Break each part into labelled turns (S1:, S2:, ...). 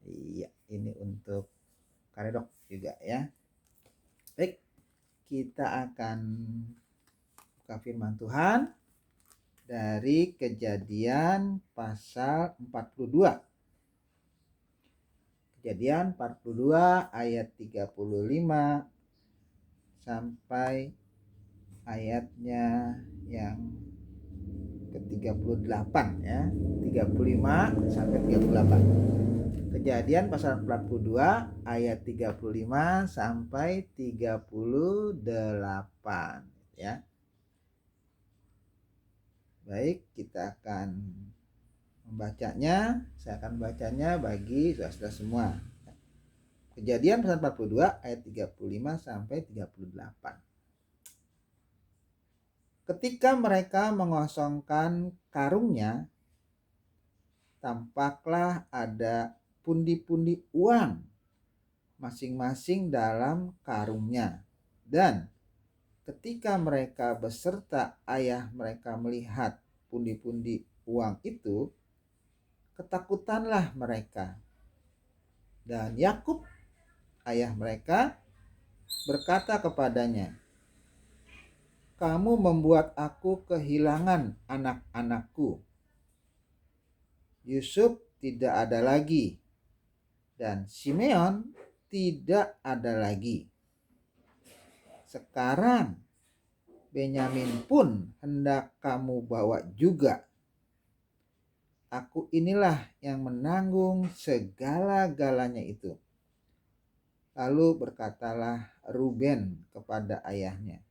S1: Iya, ini untuk karedok juga ya. Baik, kita akan buka firman Tuhan dari Kejadian pasal 42. Kejadian 42 ayat 35 sampai ayatnya yang ke-38 ya. 35 sampai 38. Kejadian pasal 42 ayat 35 sampai 38 ya. Baik, kita akan membacanya. Saya akan bacanya bagi saudara semua. Kejadian pasal 42 ayat 35 sampai 38. Ketika mereka mengosongkan karungnya, tampaklah ada pundi-pundi uang masing-masing dalam karungnya. Dan ketika mereka beserta ayah mereka melihat pundi-pundi uang itu, ketakutanlah mereka. Dan Yakub, ayah mereka, berkata kepadanya, "Kamu membuat aku kehilangan anak-anakku. Yusuf tidak ada lagi, dan Simeon tidak ada lagi. Sekarang Benyamin pun hendak kamu bawa juga. Aku inilah yang menanggung segala-galanya itu." Lalu berkatalah Ruben kepada ayahnya,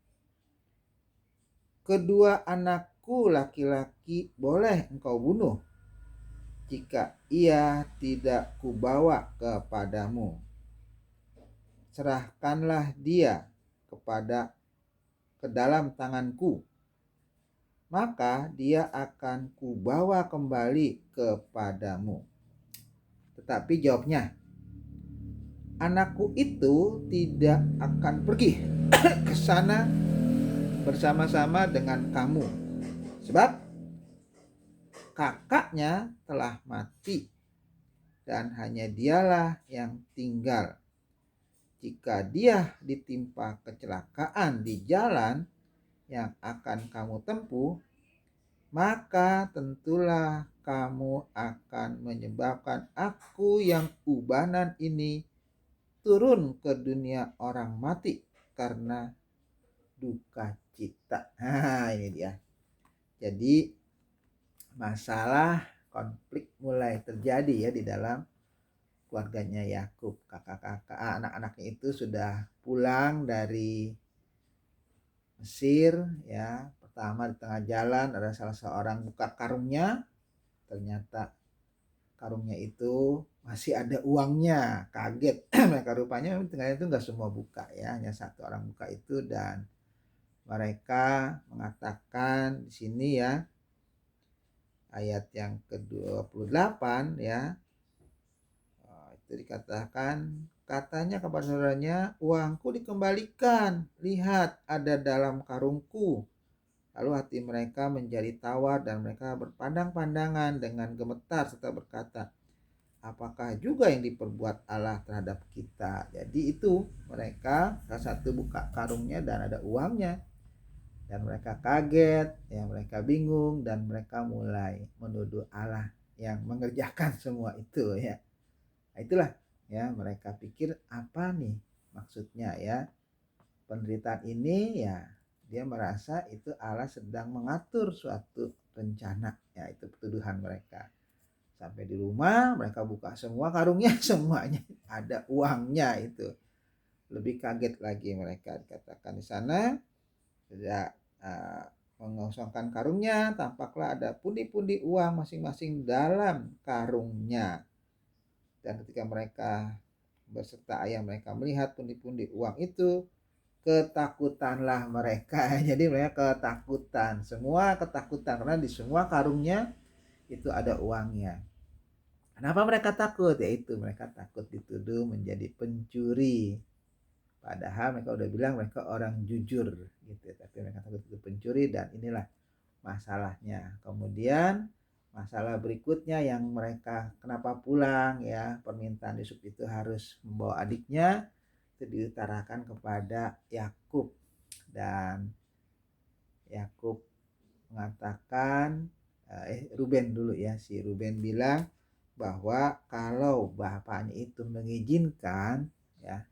S1: "Kedua anakku laki-laki boleh engkau bunuh jika ia tidak kubawa kepadamu. Serahkanlah dia ke dalam tanganku, maka dia akan kubawa kembali kepadamu." Tetapi jawabnya, "Anakku itu tidak akan pergi ke sana bersama-sama dengan kamu, sebab kakaknya telah mati dan hanya dialah yang tinggal. Jika dia ditimpa kecelakaan di jalan yang akan kamu tempuh, maka tentulah kamu akan menyebabkan aku yang ubanan ini turun ke dunia orang mati karena duka cita." Nah, ini dia. Jadi masalah konflik mulai terjadi ya di dalam keluarganya Yakub. Kakak-kakak, anak-anaknya itu sudah pulang dari Mesir ya. Pertama di tengah jalan ada salah seorang buka karungnya, ternyata karungnya itu masih ada uangnya. Kaget mereka, rupanya tengahnya itu nggak semua buka ya, hanya satu orang buka itu. Dan mereka mengatakan di sini ya, ayat yang ke-28 ya, itu dikatakan, katanya kepada saudaranya, "Uangku dikembalikan, lihat ada dalam karungku." Lalu hati mereka menjadi tawar dan mereka berpandang-pandangan dengan gemetar serta berkata, "Apakah juga yang diperbuat Allah terhadap kita?" Jadi itu mereka salah satu buka karungnya dan ada uangnya. Dan mereka kaget, ya mereka bingung, dan mereka mulai menuduh Allah yang mengerjakan semua itu ya. Nah, itulah ya, mereka pikir apa nih maksudnya ya. Penderitaan ini ya, dia merasa itu Allah sedang mengatur suatu rencana ya, itu tuduhan mereka. Sampai di rumah mereka buka semua karungnya, semuanya ada uangnya itu. Lebih kaget lagi mereka, dikatakan di sana tidak mengosongkan karungnya, tampaklah ada pundi-pundi uang masing-masing dalam karungnya. Dan ketika mereka beserta ayah mereka melihat pundi-pundi uang itu, ketakutanlah mereka. Jadi mereka ketakutan, semua ketakutan karena di semua karungnya itu ada uangnya. Kenapa mereka takut? Yaitu mereka takut dituduh menjadi pencuri. Padahal mereka udah bilang mereka orang jujur gitu, tapi mereka takut itu pencuri. Dan inilah masalahnya. Kemudian Masalah berikutnya yang mereka kenapa pulang ya, permintaan Yusuf itu harus membawa adiknya, itu diutarakan kepada Yakub. Dan Yakub mengatakan, Ruben dulu ya, si Ruben bilang bahwa kalau bapaknya itu mengizinkan ya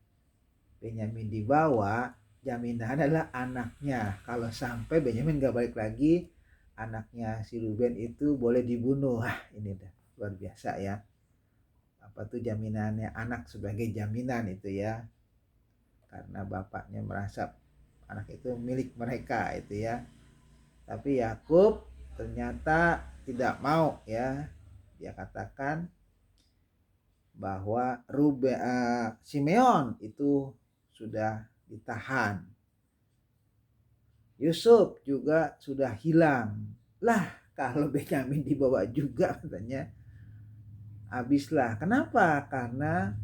S1: Benyamin dibawa, jaminan adalah anaknya. Kalau sampai Benyamin gak balik lagi, anaknya si Ruben itu boleh dibunuh. Wah, ini udah luar biasa ya. Apa tuh jaminannya, anak sebagai jaminan itu ya. Karena bapaknya merasa anak itu milik mereka itu ya. Tapi Yakub ternyata tidak mau ya. Dia katakan bahwa Simeon itu sudah ditahan. Yusuf juga sudah hilang. Lah, kalau Benyamin dibawa juga katanya, habislah. Kenapa? Karena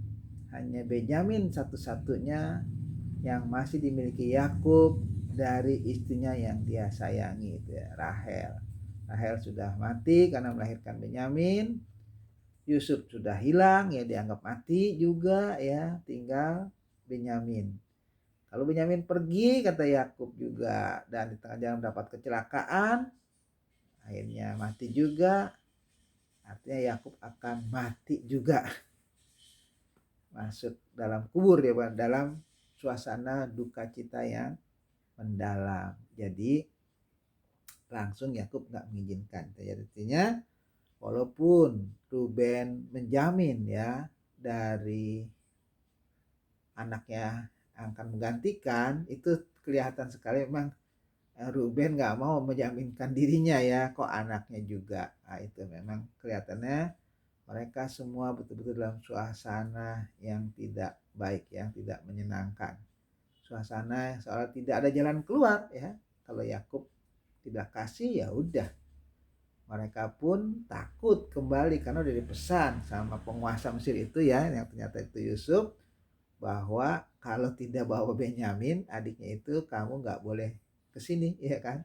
S1: hanya Benyamin satu-satunya yang masih dimiliki Yakub dari istrinya yang dia sayangi itu ya, Rahel. Rahel sudah mati karena melahirkan Benyamin. Yusuf sudah hilang ya, dianggap mati juga ya, tinggal Benyamin. Kalau Benyamin pergi, kata Yakub juga, dan di tengah jalan mendapat kecelakaan, akhirnya mati juga. Artinya Yakub akan mati juga, masuk dalam kubur ya, dalam suasana duka cita yang mendalam. Jadi langsung Yakub nggak mengizinkan. Jadi artinya walaupun Ruben menjamin ya dari anaknya akan menggantikan, itu kelihatan sekali memang Ruben nggak mau menjaminkan dirinya ya, kok anaknya juga. Nah, itu memang kelihatannya mereka semua betul-betul dalam suasana yang tidak baik, yang tidak menyenangkan. Suasana seolah tidak ada jalan keluar ya. Kalau Yakub tidak kasih ya udah. Mereka pun takut kembali karena udah dipesan sama penguasa Mesir itu ya, yang ternyata itu Yusuf, bahwa kalau tidak bawa Benyamin adiknya itu, kamu nggak boleh kesini ya kan,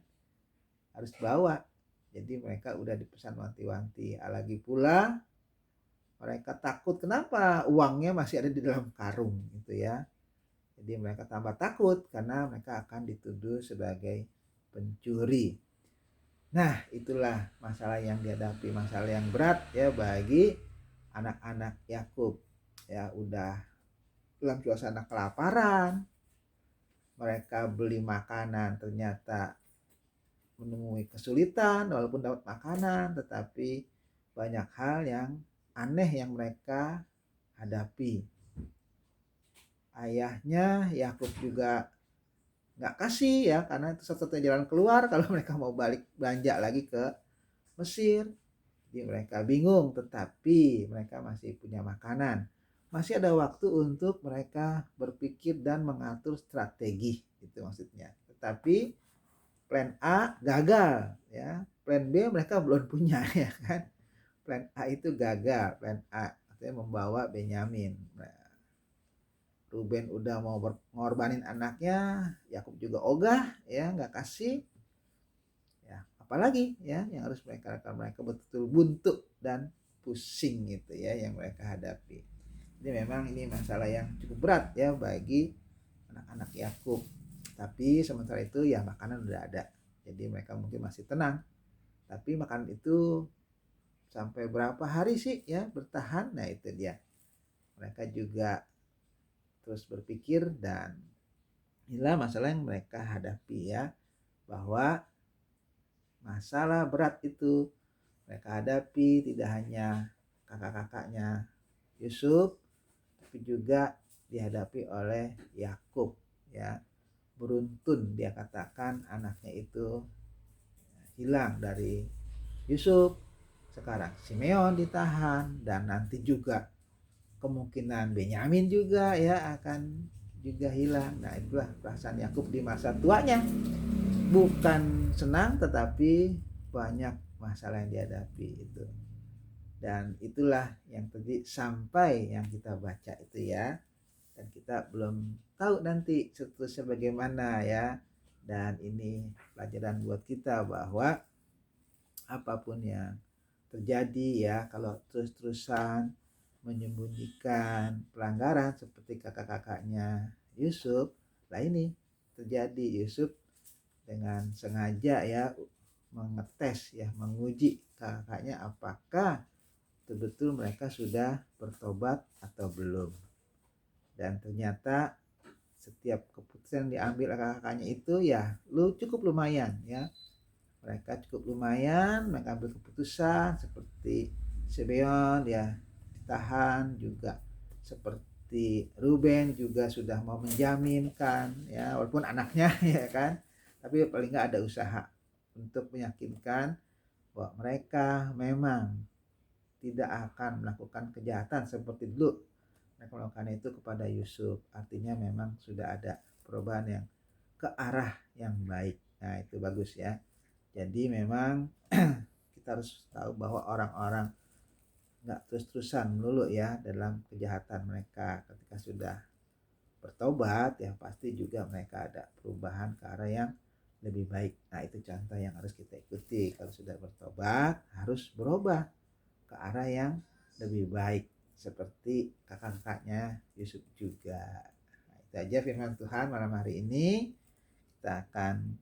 S1: harus bawa. Jadi mereka udah dipesan wanti-wanti. Lagi pula mereka takut, kenapa uangnya masih ada di dalam karung gitu ya. Jadi mereka tambah takut karena mereka akan dituduh sebagai pencuri. Nah, itulah masalah yang dihadapi, masalah yang berat ya bagi anak-anak Yakub. Ya udah dalam suasana kelaparan, mereka beli makanan ternyata menemui kesulitan, walaupun dapat makanan tetapi banyak hal yang aneh yang mereka hadapi. Ayahnya Yakub juga nggak kasih ya, karena itu satu-satunya jalan keluar kalau mereka mau balik belanja lagi ke Mesir. Jadi mereka bingung, tetapi mereka masih punya makanan. Masih ada waktu untuk mereka berpikir dan mengatur strategi, itu maksudnya. Tetapi plan A gagal ya. Plan B mereka belum punya ya kan. Plan A itu gagal, plan A artinya membawa Benyamin. Nah, Ruben udah mau mengorbanin anaknya, Yakub juga ogah ya, nggak kasih. Ya, apalagi ya yang harus mereka lakukan, mereka betul-betul buntu dan pusing gitu ya yang mereka hadapi. Jadi memang ini masalah yang cukup berat ya bagi anak-anak Yakub. Tapi sementara itu ya makanan udah ada. Jadi mereka mungkin masih tenang. Tapi makanan itu sampai berapa hari sih ya bertahan? Nah, itu dia. Mereka juga terus berpikir, dan inilah masalah yang mereka hadapi ya, bahwa masalah berat itu mereka hadapi tidak hanya kakak-kakaknya Yusuf, tapi juga dihadapi oleh Yakub ya. Beruntun dia katakan anaknya itu hilang dari Yusuf. Sekarang Simeon ditahan, dan nanti juga kemungkinan Benyamin juga ya akan juga hilang. Nah, itulah perasaan Yakub di masa tuanya. Bukan senang tetapi banyak masalah yang dihadapi itu. Dan itulah yang tadi sampai yang kita baca itu ya. Dan kita belum tahu nanti seterusnya bagaimana ya. Dan ini pelajaran buat kita bahwa apapun yang terjadi ya kalau terus-terusan menyembunyikan pelanggaran seperti kakak-kakaknya Yusuf. Lah ini terjadi, Yusuf dengan sengaja ya mengetes ya, menguji kakaknya apakah betul-betul mereka sudah bertobat atau belum. Dan ternyata setiap keputusan yang diambil kakak-kakaknya itu ya cukup lumayan ya. Mereka cukup lumayan mengambil keputusan, seperti Sibeon ya ditahan, juga seperti Ruben juga sudah mau menjaminkan ya, walaupun anaknya ya kan, tapi paling nggak ada usaha untuk meyakinkan bahwa mereka memang tidak akan melakukan kejahatan seperti dulu mereka melakukan itu kepada Yusuf. Artinya memang sudah ada perubahan yang ke arah yang baik. Nah itu bagus ya. Jadi memang kita harus tahu bahwa orang-orang nggak terus-terusan melulu ya dalam kejahatan mereka. Ketika sudah bertobat ya pasti juga mereka ada perubahan ke arah yang lebih baik. Nah itu contoh yang harus kita ikuti. Kalau sudah bertobat harus berubah ke arah yang lebih baik seperti kakak-kakaknya Yusuf juga. Nah, itu aja firman Tuhan malam hari ini. Kita akan